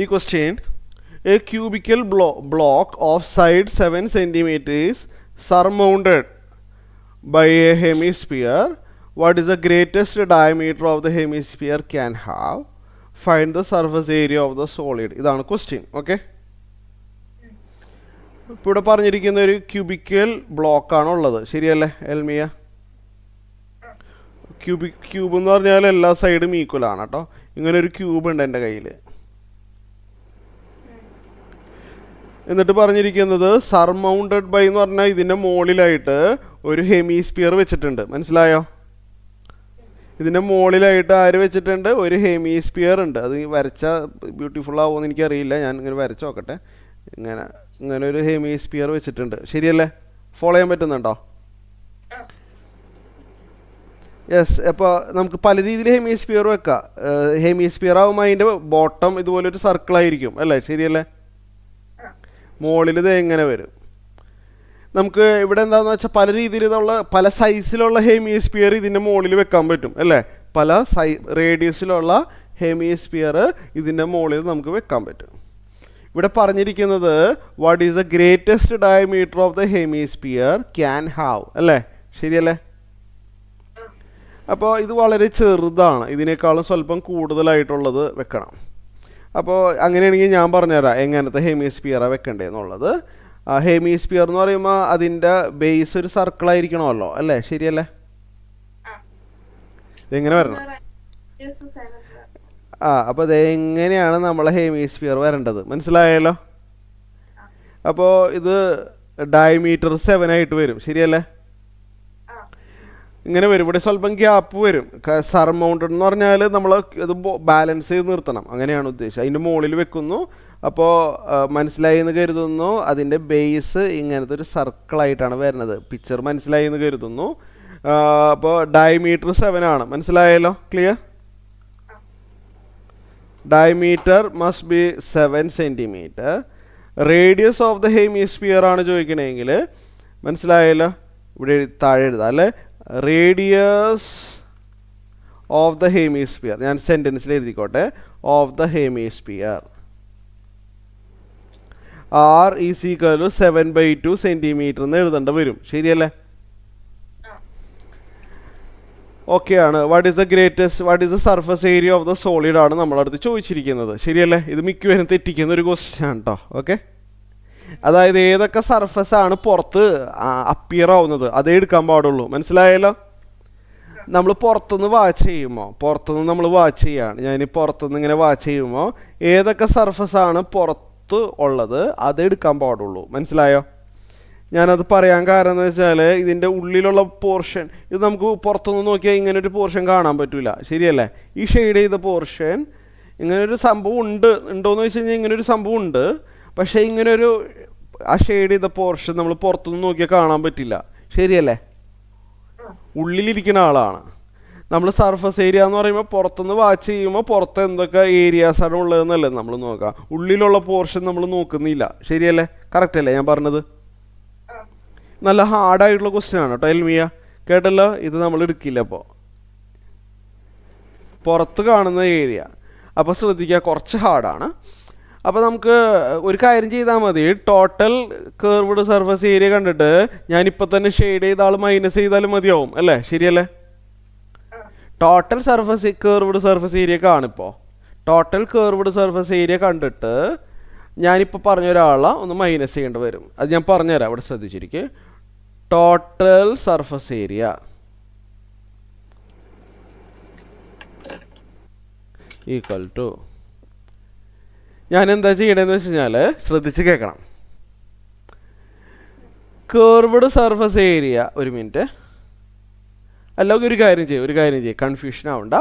ഈ question a cubical block of side 7 centimetres surmounted by a hemisphere. What is the greatest diameter of the hemisphere can have? Find the surface area of the solid. ഇതാണ് question. Okay, ഇപ്പോൾ ഇവിടെ പറഞ്ഞിരിക്കുന്ന ഒരു cubical ബ്ലോക്കാണ് ഉള്ളത്, ശരിയല്ലേ എൽമിയ? Cube എന്ന് പറഞ്ഞാൽ എല്ലാ സൈഡും ഈക്വൽ ആണ് കേട്ടോ. ഇങ്ങനെ ഒരു ക്യൂബ് ഉണ്ട് എൻ്റെ കയ്യിൽ. എന്നിട്ട് പറഞ്ഞിരിക്കുന്നത് സർമൗണ്ടഡ് ബൈ എന്ന് പറഞ്ഞാൽ ഇതിൻ്റെ മുകളിലായിട്ട് ഒരു ഹെമിസ്ഫിയർ വെച്ചിട്ടുണ്ട്. മനസ്സിലായോ? ഇതിൻ്റെ മുകളിലായിട്ട് ആര് വെച്ചിട്ടുണ്ട്? ഒരു ഹെമിസ്ഫിയർ ഉണ്ട്. അത് വരച്ച ബ്യൂട്ടിഫുൾ ആവുമെന്ന് എനിക്കറിയില്ല, ഞാൻ ഇങ്ങനെ വരച്ച് നോക്കട്ടെ. ഇങ്ങനെ ഒരു ഹെമിസ്ഫിയർ വെച്ചിട്ടുണ്ട്, ശരിയല്ലേ? ഫോളോ ചെയ്യാൻ പറ്റുന്നുണ്ടോ? യെസ്. അപ്പോൾ നമുക്ക് പല രീതിയിൽ ഹെമിസ്ഫിയർ വെക്കാം. ഹെമിസ്ഫിയർ ആകുമ്പോൾ അതിൻ്റെ ബോട്ടം ഇതുപോലൊരു സർക്കിളായിരിക്കും അല്ലേ, ശരിയല്ലേ? മുകളിൽ ഇത് എങ്ങനെ വരും? നമുക്ക് ഇവിടെ എന്താണെന്ന് വെച്ചാൽ പല രീതിയിലുള്ള പല സൈസിലുള്ള ഹെമിസ്ഫിയർ ഇതിൻ്റെ മുകളിൽ വെക്കാൻ പറ്റും അല്ലേ? പല റേഡിയസിലുള്ള ഹെമിസ്ഫിയർ ഇതിൻ്റെ മുകളിൽ നമുക്ക് വെക്കാൻ പറ്റും. ഇവിടെ പറഞ്ഞിരിക്കുന്നത് what is the greatest diameter of the hemisphere can have അല്ലേ, ശരിയല്ലേ? അപ്പോൾ ഇത് വളരെ ചെറുതാണ്, ഇതിനേക്കാളും സ്വല്പം കൂടുതലായിട്ടുള്ളത് വെക്കണം. അപ്പോൾ അങ്ങനെയാണെങ്കിൽ ഞാൻ പറഞ്ഞുതരാം എങ്ങനത്തെ ഹെമിസ്ഫിയറാണ് വെക്കേണ്ടതെന്നുള്ളത്. ഹെമിസ്ഫിയർ എന്ന് പറയുമ്പോൾ അതിൻ്റെ ബേസ് ഒരു സർക്കിളായിരിക്കണമല്ലോ അല്ലേ, ശരിയല്ലേ? ഇതെങ്ങനെ വരണം? അപ്പോൾ ഇതെങ്ങനെയാണ് നമ്മളെ ഹെമിസ്ഫിയർ വരേണ്ടത്, മനസ്സിലായല്ലോ? അപ്പോൾ ഇത് ഡയമീറ്റർ 7 ആയിട്ട് വരും, ശരിയല്ലേ? ഇങ്ങനെ വരും. ഇവിടെ സ്വല്പം ഗ്യാപ്പ് വരും. സർമൗണ്ടഡ് എന്ന് പറഞ്ഞാൽ നമ്മൾ ഇത് ബാലൻസ് ചെയ്ത് നിർത്തണം, അങ്ങനെയാണ് ഉദ്ദേശിച്ചത്. അതിൻ്റെ മുകളിൽ വെക്കുന്നു. അപ്പോൾ മനസ്സിലായി എന്ന് കരുതുന്നു. അതിൻ്റെ ബേസ് ഇങ്ങനത്തെ ഒരു സർക്കിളായിട്ടാണ് വരുന്നത്. പിക്ചർ മനസ്സിലായി എന്ന് കരുതുന്നു. അപ്പോൾ ഡയമീറ്റർ 7 ആണ്, മനസ്സിലായല്ലോ? Clear? Diameter must be 7 centimetre. Radius of the hemisphere ആണ് ചോദിക്കണമെങ്കിൽ മനസ്സിലായല്ലോ? ഇവിടെ താഴെ എഴുതാം അല്ലേ, റേഡിയസ് ഓഫ് ദ ഹെമിസ്ഫിയർ. ഞാൻ സെൻറ്റൻസിൽ എഴുതിക്കോട്ടെ, of the hemisphere R is equal to 7/2 centimetre എന്ന് എഴുതേണ്ട വരും, ശരിയല്ലേ? ഓക്കെ ആണ്. What is the surface area of the solid ആണ് നമ്മളടുത്ത് ചോദിച്ചിരിക്കുന്നത്, ശരിയല്ലേ? ഇത് മിക്കവരും തെറ്റിക്കുന്ന ഒരു ക്വസ്റ്റ്യൻ ആണ് കേട്ടോ. ഓക്കെ, അതായത് ഏതൊക്കെ സർഫസ് ആണ് പുറത്ത് അപ്പിയർ ആവുന്നത് അതേ എടുക്കാൻ പാടുള്ളൂ, മനസ്സിലായല്ലോ? നമ്മൾ പുറത്തുനിന്ന് വാച്ച് ചെയ്യുമ്പോൾ നമ്മൾ വാച്ച് ചെയ്യുകയാണ്, ഞാൻ പുറത്തുനിന്ന് ഇങ്ങനെ വാച്ച് ചെയ്യുമ്പോൾ ഏതൊക്കെ സർഫസ് ആണ് പുറത്ത് ഉള്ളത് അതേ എടുക്കാൻ പാടുള്ളൂ, മനസ്സിലായോ? ഞാനത് പറയാൻ കാരണം എന്ന് വെച്ചാൽ ഇതിൻ്റെ ഉള്ളിലുള്ള പോർഷൻ ഇത് നമുക്ക് പുറത്തുനിന്ന് നോക്കിയാൽ ഇങ്ങനൊരു പോർഷൻ കാണാൻ പറ്റില്ല, ശരിയല്ലേ? ഈ ഷെയ്ഡ് ചെയ്ത പോർഷൻ ഇങ്ങനൊരു സംഭവം ഉണ്ടോയെന്ന് വെച്ച് കഴിഞ്ഞാൽ ഇങ്ങനൊരു സംഭവം ഉണ്ട്. പക്ഷേ ഇങ്ങനൊരു ആ ഷെയ്ഡ് ചെയ്ത പോർഷൻ നമ്മൾ പുറത്തുനിന്ന് നോക്കിയാൽ കാണാൻ പറ്റില്ല, ശരിയല്ലേ? ഉള്ളിലിരിക്കുന്ന ആളാണ് നമ്മൾ. സർഫസ് ഏരിയ എന്ന് പറയുമ്പോൾ പുറത്തുനിന്ന് വാച്ച് ചെയ്യുമ്പോൾ പുറത്ത് എന്തൊക്കെ ഏരിയാസാണ് ഉള്ളതെന്നല്ലേ നമ്മൾ നോക്കുക. ഉള്ളിലുള്ള പോർഷൻ നമ്മൾ നോക്കുന്നില്ല, ശരിയല്ലേ? കറക്റ്റ് അല്ലേ ഞാൻ പറഞ്ഞത്? നല്ല ഹാർഡായിട്ടുള്ള ക്വസ്റ്റ്യൻ ആണ് കേട്ടോ എൽമിയ, കേട്ടല്ലോ? ഇത് നമ്മൾ എടുക്കില്ല. അപ്പോൾ പുറത്ത് കാണുന്ന ഏരിയ, അപ്പോൾ ശ്രദ്ധിക്കുക, കുറച്ച് ഹാർഡാണ്. അപ്പോൾ നമുക്ക് ഒരു കാര്യം ചെയ്താൽ മതി. ടോട്ടൽ കർവ്ഡ് സർഫസ് ഏരിയ കണ്ടിട്ട് ഞാനിപ്പോൾ തന്നെ ഷെയ്ഡ് ചെയ്ത ആൾ മൈനസ് ചെയ്താലും മതിയാവും അല്ലേ, ശരിയല്ലേ? ടോട്ടൽ കർവ്ഡ് സർഫസ് ഏരിയ കാണിപ്പോൾ. ടോട്ടൽ കർവ്ഡ് സർഫസ് ഏരിയ കണ്ടിട്ട് ഞാനിപ്പോൾ പറഞ്ഞ ഒരാളെ ഒന്ന് മൈനസ് ചെയ്യേണ്ടി വരും. അത് ഞാൻ പറഞ്ഞുതരാം, അവിടെ ശ്രദ്ധിച്ചിരിക്കുക. Total surface area equal to, ഞാൻ എന്താ ചെയ്യണമെന്ന് വെച്ച് കഴിഞ്ഞാൽ ശ്രദ്ധിച്ച് കേൾക്കണം. കർവ്ഡ് സർഫസ് ഏരിയ, ഒരു മിനിറ്റ്, അല്ലെങ്കിൽ ഒരു കാര്യം ചെയ്യും, കൺഫ്യൂഷൻ ആവണ്ട,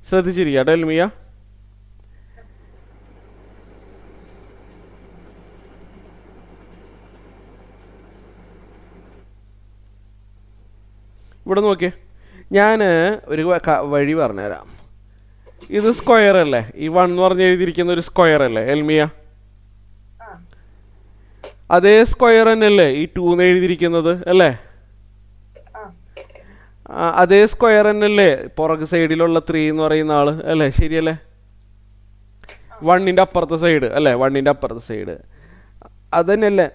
ശ്രദ്ധിച്ചിരിക്കുക കേട്ടോ എൽമിയ. ഇവിടെ നോക്കിയേ, ഞാൻ ഒരു വഴി പറഞ്ഞുതരാം. ഇത് സ്ക്വയർ അല്ലേ, ഈ 1 എന്ന് പറഞ്ഞ് എഴുതിയിരിക്കുന്ന ഒരു സ്ക്വയർ അല്ലേ എൽമിയ? അതേ സ്ക്വയർ തന്നെയല്ലേ ഈ 2 എന്ന് എഴുതിയിരിക്കുന്നത് അല്ലേ? അതേ സ്ക്വയർ തന്നെയല്ലേ പുറകു സൈഡിലുള്ള 3 എന്ന് പറയുന്ന ആള് അല്ലേ, ശരിയല്ലേ? വണ്ണിൻ്റെ അപ്പുറത്തെ സൈഡ് അല്ലേ, വണ്ണിൻ്റെ അപ്പുറത്തെ സൈഡ് അത് തന്നെയല്ലേ.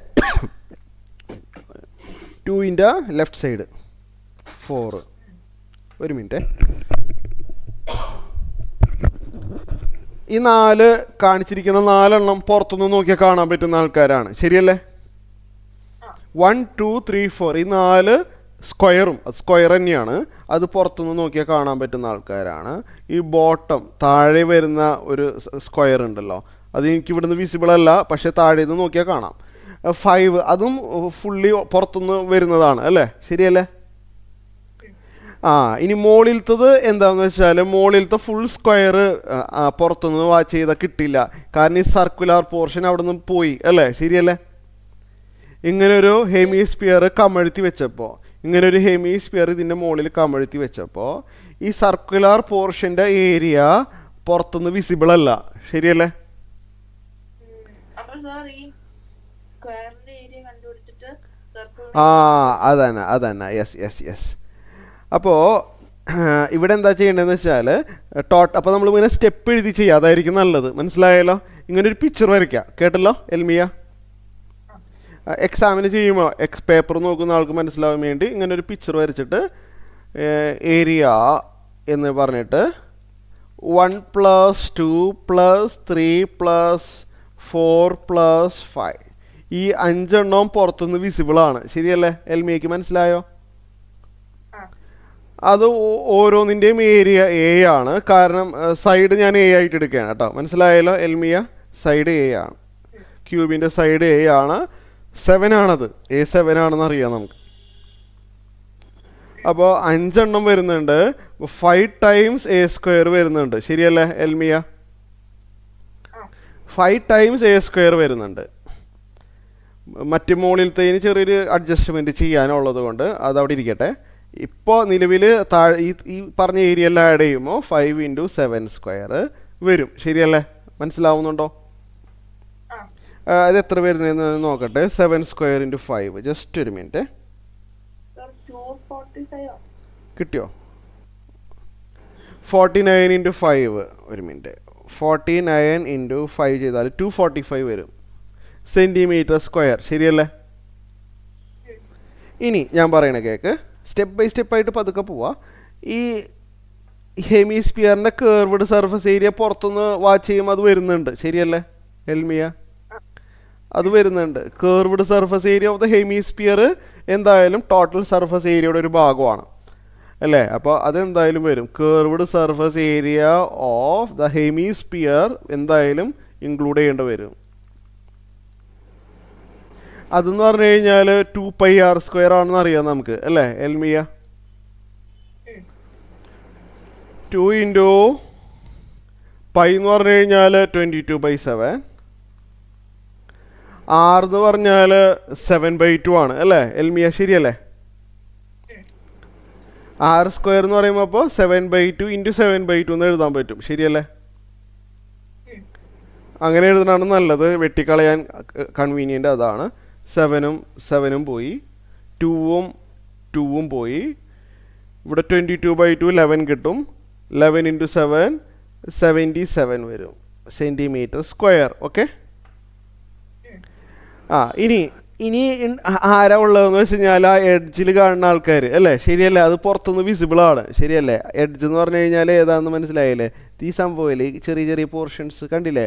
ടൂവിൻ്റെ ലെഫ്റ്റ് സൈഡ് 4. ഒരു മിനിറ്റ്. ഈ 4 കാണിച്ചിരിക്കുന്ന 4 പുറത്തുനിന്ന് നോക്കിയാൽ കാണാൻ പറ്റുന്ന ആൾക്കാരാണ്, ശരിയല്ലേ? 1 2 3 4 ഈ 4 സ്ക്വയറും, അത് സ്ക്വയർ തന്നെയാണ്, അത് പുറത്തുനിന്ന് നോക്കിയാൽ കാണാൻ പറ്റുന്ന ആൾക്കാരാണ്. ഈ ബോട്ടം താഴെ വരുന്ന ഒരു സ്ക്വയർ ഉണ്ടല്ലോ, അത് എനിക്ക് ഇവിടുന്ന് വിസിബിൾ അല്ല, പക്ഷേ താഴെ നിന്ന് നോക്കിയാൽ കാണാം. 5 അതും ഫുള്ളി പുറത്തുനിന്ന് വരുന്നതാണ് അല്ലേ, ശരിയല്ലേ? ഇനി മുകളിലത്തത് എന്താണെന്ന് വെച്ചാൽ മുകളിലത്തെ ഫുൾ സ്ക്വയർ പുറത്തുനിന്ന് വാച്ച് ചെയ്താൽ കിട്ടില്ല, കാരണം ഈ സർക്കുലർ പോർഷൻ അവിടെ നിന്ന് പോയി അല്ലേ, ശരിയല്ലേ? ഇങ്ങനൊരു ഹെമിസ്ഫിയർ കമഴ്ത്തി വെച്ചപ്പോൾ, ഇങ്ങനൊരു ഹെമിസ്ഫിയർ ഇതിൻ്റെ മുകളിൽ കമഴ്ത്തി വെച്ചപ്പോൾ ഈ സർക്കുലർ പോർഷൻ്റെ ഏരിയ പുറത്തുനിന്ന് വിസിബിൾ അല്ല, ശരിയല്ലേ? അതന്നെ യെസ്. അപ്പോൾ ഇവിടെ എന്താ ചെയ്യേണ്ടതെന്ന് വെച്ചാൽ അപ്പോൾ നമ്മൾ ഇങ്ങനെ സ്റ്റെപ്പ് എഴുതി ചെയ്യുക, അതായിരിക്കും നല്ലത്. മനസ്സിലായല്ലോ? ഇങ്ങനൊരു പിക്ചർ വരയ്ക്കുക, കേട്ടല്ലോ എൽമിയ? എക്സാമിന് ചെയ്യുമ്പോൾ പേപ്പർ നോക്കുന്ന ആൾക്ക് മനസ്സിലാവാൻ വേണ്ടി ഇങ്ങനൊരു പിക്ചർ വരച്ചിട്ട് ഏരിയ എന്ന് പറഞ്ഞിട്ട് 1 + 2 + 3 + 4 + 5 ഈ 5 പുറത്തുനിന്ന് വിസിബിളാണ്, ശരിയല്ലേ? എൽമിയക്ക് മനസ്സിലായോ? അത് ഓരോന്നിൻ്റെയും ഏരിയ എ ആണ്, കാരണം സൈഡ് ഞാൻ എ ആയിട്ട് എടുക്കുകയാണ് കേട്ടോ. മനസ്സിലായല്ലോ എൽമിയ? സൈഡ് എ ആണ്, ക്യൂബിൻ്റെ സൈഡ് എ ആണ്. 7 ആണത്, A7 ആണെന്ന് അറിയാം നമുക്ക്. അപ്പോൾ 5 വരുന്നുണ്ട്, 5 times A² വരുന്നുണ്ട്, ശരിയല്ലേ എൽമിയ? 5 times A² വരുന്നുണ്ട്. മറ്റ് മുകളിലത്തേന് ചെറിയൊരു അഡ്ജസ്റ്റ്മെൻറ്റ് ചെയ്യാനുള്ളത് കൊണ്ട് അതവിടെ ഇരിക്കട്ടെ. ഇപ്പോൾ നിലവിൽ ഈ പറഞ്ഞ ഏരിയ എല്ലാം ആഡ് ചെയ്യുമ്പോൾ 5 × 7² വരും, ശരിയല്ലേ? മനസ്സിലാവുന്നുണ്ടോ? അത് എത്ര വരുന്നതെന്ന് നോക്കട്ടെ. 7² × 5, ജസ്റ്റ് ഒരു മിനിറ്റ്. കിട്ടിയോ? 49 × 5, ഒരു മിനിറ്റ്. 49 × 5 ചെയ്താൽ 245 വരും cm², ശരിയല്ലേ? ഇനി ഞാൻ പറയണ കേക്ക്, സ്റ്റെപ്പ് ബൈ സ്റ്റെപ്പായിട്ട് പതുക്കെ പോവാ. ഈ ഹെമിസ്ഫിയറിൻ്റെ കേർവ്ഡ് സർഫസ് ഏരിയ പുറത്തുനിന്ന് വാച്ച് ചെയ്യുമ്പോൾ അത് വരുന്നുണ്ട്, ശരിയല്ലേ എൽമിയ? അത് വരുന്നുണ്ട്. Curved surface area of the hemisphere എന്തായാലും ടോട്ടൽ സർഫസ് ഏരിയയുടെ ഒരു ഭാഗമാണ് അല്ലേ? അപ്പോൾ അതെന്തായാലും വരും. Curved surface area of the hemisphere എന്തായാലും ഇൻക്ലൂഡ് ചെയ്യേണ്ടി വരും. അതെന്ന് പറഞ്ഞു കഴിഞ്ഞാൽ 2πr² ആണെന്ന് അറിയാം നമുക്ക് അല്ലേ എൽമിയ? 2 × π എന്ന് പറഞ്ഞു കഴിഞ്ഞാൽ 22/7. R എന്ന് പറഞ്ഞാൽ 7/2 ആണ് അല്ലേ എൽമിയ? ശരിയല്ലേ? R² എന്ന് പറയുമ്പോൾ അപ്പോൾ 7/2 × 7/2 എന്ന് എഴുതാൻ പറ്റും, ശരിയല്ലേ? അങ്ങനെ എഴുതണതാണ് നല്ലത്, വെട്ടിക്കളയാൻ കൺവീനിയൻ്റ് അതാണ്. 7 പോയി, 2 പോയി. ഇവിടെ 22/2 11 കിട്ടും. 11 × 7 77 വരും cm². ഓക്കെ. ഇനി ആരാ ഉള്ളതെന്ന് വെച്ച് കഴിഞ്ഞാൽ ആ എഡ്ജിൽ കാണുന്ന ആൾക്കാർ അല്ലേ, ശരിയല്ലേ? അത് പുറത്തുനിന്ന് വിസിബിളാണ്, ശരിയല്ലേ? എഡ്ജ് എന്ന് പറഞ്ഞു കഴിഞ്ഞാൽ ഏതാണെന്ന് മനസ്സിലായില്ലേ? ഈ സംഭവമില്ലേ, ചെറിയ ചെറിയ പോർഷൻസ് കണ്ടില്ലേ?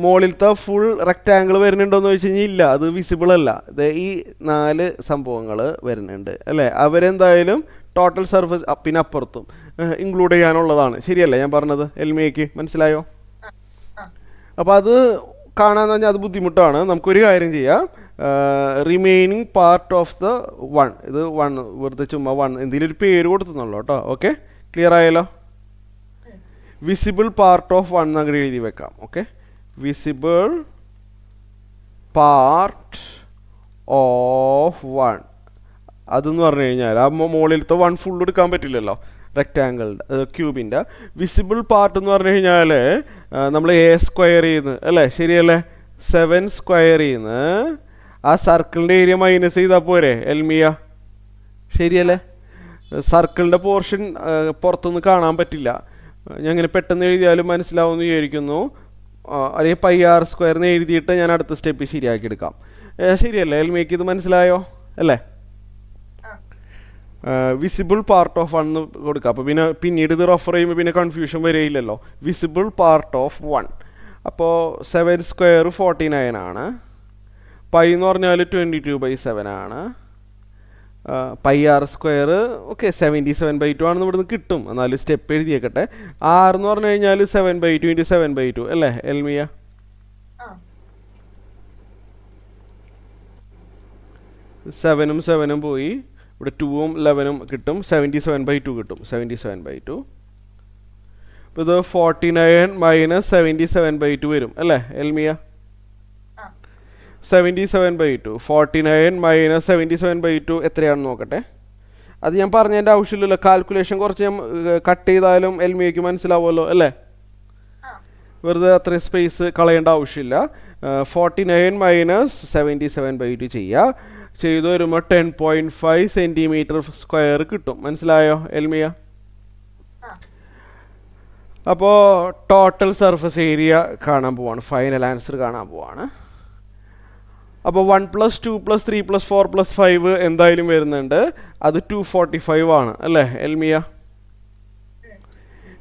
മുകളിലത്തെ ഫുൾ റെക്റ്റാങ്കിൾ വരുന്നുണ്ടോയെന്ന് ചോദിച്ചു കഴിഞ്ഞാൽ ഇല്ല, അത് വിസിബിൾ അല്ല. ഈ 4 സംഭവങ്ങൾ വരുന്നുണ്ട് അല്ലേ? അവരെന്തായാലും ടോട്ടൽ സർഫസ് പിന്നെ അപ്പുറത്തും ഇൻക്ലൂഡ് ചെയ്യാനുള്ളതാണ്, ശരിയല്ലേ ഞാൻ പറഞ്ഞത് എൽമിയക്ക്? മനസ്സിലായോ? അപ്പോൾ അത് കാണാന്ന് പറഞ്ഞാൽ അത് ബുദ്ധിമുട്ടാണ്. നമുക്കൊരു കാര്യം ചെയ്യാം, റിമൈനിങ് പാർട്ട് ഓഫ് ദ 1, ഇത് 1 വെറുതെ ചുമ്മാ 1 എന്തെങ്കിലും ഒരു പേര് കൊടുത്തുന്നുള്ളൂ കേട്ടോ. ഓക്കെ, ക്ലിയർ ആയല്ലോ? വിസിബിൾ പാർട്ട് ഓഫ് 1 അങ്ങനെ എഴുതി വെക്കാം. ഓക്കെ, വിസിബിൾ പാർട്ട് ഓഫ് 1 അതെന്ന് പറഞ്ഞു കഴിഞ്ഞാൽ ആ മുകളിലത്തെ 1 ഫുൾ എടുക്കാൻ പറ്റില്ലല്ലോ റെക്റ്റാങ്കിളിൻ്റെ ക്യൂബിൻ്റെ. വിസിബിൾ പാർട്ട് എന്ന് പറഞ്ഞു കഴിഞ്ഞാൽ നമ്മൾ A² ചെയ്യുന്നത് അല്ലേ, ശരിയല്ലേ? 7² ചെയ്യുന്നത് ആ സർക്കിളിൻ്റെ ഏരിയ മൈനസ് ചെയ്താൽ പോരെ എൽമിയ? ശരിയല്ലേ? സർക്കിളിൻ്റെ പോർഷൻ പുറത്തുനിന്ന് കാണാൻ പറ്റില്ല. ഞാൻ ഇങ്ങനെ പെട്ടെന്ന് എഴുതിയാലും മനസ്സിലാവുമെന്ന് വിചാരിക്കുന്നു. അല്ലെങ്കിൽ പൈ ആർ സ്ക്വയറിന് എഴുതിയിട്ട് ഞാൻ അടുത്ത സ്റ്റെപ്പ് ശരിയാക്കി എടുക്കാം. ശരിയല്ലേ എൽമിക്ക് ഇത് മനസ്സിലായോ അല്ലേ? വിസിബിൾ പാർട്ട് ഓഫ് 1 എന്ന് കൊടുക്കുക. അപ്പോൾ പിന്നീട് ഇത് റെഫർ ചെയ്യുമ്പോൾ പിന്നെ കൺഫ്യൂഷൻ വരികയില്ലല്ലോ. Visible part of 1. അപ്പോൾ 7 സ്ക്വയർ 49 ആണ്. പൈ എന്ന് പറഞ്ഞാൽ 22/7 ആണ്. പൈ ആർ സ്ക്വയർ ഓക്കെ 77/2 ആണെന്ന് ഇവിടുന്ന് കിട്ടും. എന്നാലും സ്റ്റെപ്പ് എഴുതിയേക്കട്ടെ. ആർ എന്ന് പറഞ്ഞു കഴിഞ്ഞാൽ 7/2 × 7/2 അല്ലേ എൽമിയ? 7ഉം 7ഉം പോയി. ഇവിടെ 2ഉം 11ഉം കിട്ടും. 77/2 കിട്ടും. 77/2. അപ്പോൾ ഇത് 49 - 77/2 വരും അല്ലേ എൽമിയ? 77/2. 49 - 77/2 എത്രയാണെന്ന് നോക്കട്ടെ. അത് ഞാൻ പറഞ്ഞതിൻ്റെ ആവശ്യമില്ലല്ലോ. കാൽക്കുലേഷൻ കുറച്ച് ഞാൻ കട്ട് ചെയ്താലും എൽമിയയ്ക്ക് മനസ്സിലാവുമല്ലോ അല്ലേ? വെറുതെ അത്രയും സ്പേസ് കളയേണ്ട ആവശ്യമില്ല. 49 - 77/2 ചെയ്യുക. ചെയ്തു വരുമ്പോൾ 10.5 സെൻറ്റിമീറ്റർ സ്ക്വയർ കിട്ടും. മനസ്സിലായോ എൽമിയ? അപ്പോൾ ടോട്ടൽ സർഫസ് ഏരിയ കാണാൻ പോവാണ്. ഫൈനൽ ആൻസർ കാണാൻ പോവാണ്. അപ്പോൾ 1 + 2 + 3 + 4 + 5 എന്തായാലും വരുന്നുണ്ട്. അത് 245 ആണ് അല്ലേ എൽമിയ?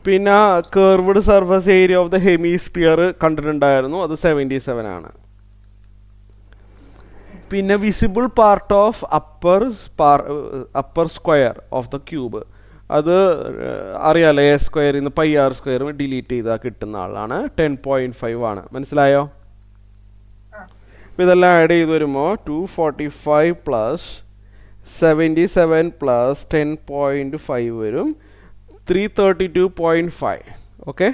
പിന്നെ curved surface area of the hemisphere കണ്ടിട്ടുണ്ടായിരുന്നു. അത് 77 ആണ്. പിന്നെ visible part of upper square of the cube അത് അറിയാലോ. എ സ്ക്വയറിൽ നിന്ന് പൈ ആർ സ്ക്വയർ ഡിലീറ്റ് ചെയ്താൽ കിട്ടുന്ന ആളാണ്. 10.5 ആണ്. മനസ്സിലായോ? അപ്പോൾ ഇതെല്ലാം ആഡ് ചെയ്ത് വരുമ്പോൾ 245 + 77 + 10.5 വരും. 332.5 ഓക്കെ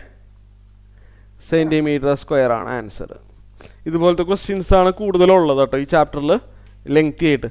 സെൻറ്റിമീറ്റർ സ്ക്വയർ ആണ് ആൻസർ. ഇതുപോലത്തെ ക്വസ്റ്റ്യൻസ് ആണ് കൂടുതലുള്ളത് കേട്ടോ ഈ ചാപ്റ്ററിൽ ലെങ്തി ആയിട്ട്.